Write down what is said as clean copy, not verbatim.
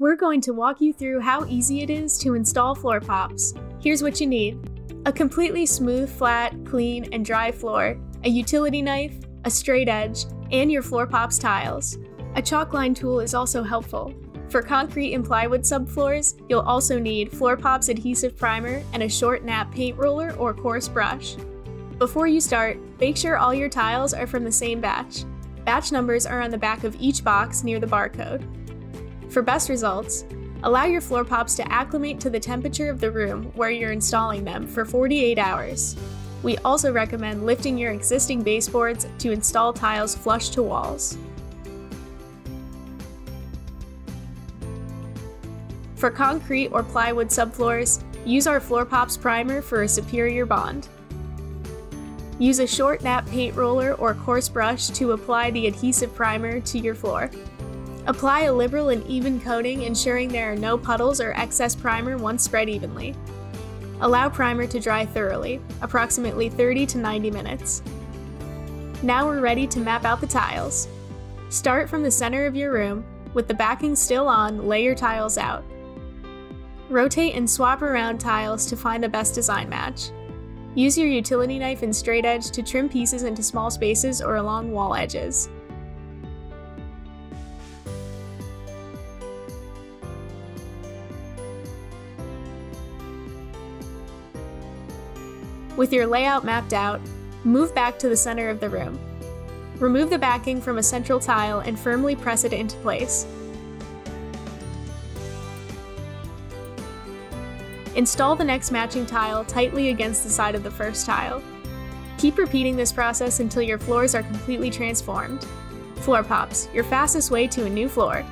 We're going to walk you through how easy it is to install FloorPops. Here's what you need: a completely smooth, flat, clean, and dry floor, a utility knife, a straight edge, and your FloorPops tiles. A chalk line tool is also helpful. For concrete and plywood subfloors, you'll also need FloorPops adhesive primer and a short nap paint roller or coarse brush. Before you start, make sure all your tiles are from the same batch. Batch numbers are on the back of each box near the barcode. For best results, allow your FloorPops to acclimate to the temperature of the room where you're installing them for 48 hours. We also recommend lifting your existing baseboards to install tiles flush to walls. For concrete or plywood subfloors, use our FloorPops primer for a superior bond. Use a short nap paint roller or coarse brush to apply the adhesive primer to your floor. Apply a liberal and even coating, ensuring there are no puddles or excess primer once spread evenly. Allow primer to dry thoroughly, approximately 30 to 90 minutes. Now we're ready to map out the tiles. Start from the center of your room. With the backing still on, lay your tiles out. Rotate and swap around tiles to find the best design match. Use your utility knife and straight edge to trim pieces into small spaces or along wall edges. With your layout mapped out, move back to the center of the room. Remove the backing from a central tile and firmly press it into place. Install the next matching tile tightly against the side of the first tile. Keep repeating this process until your floors are completely transformed. FloorPops, your fastest way to a new floor.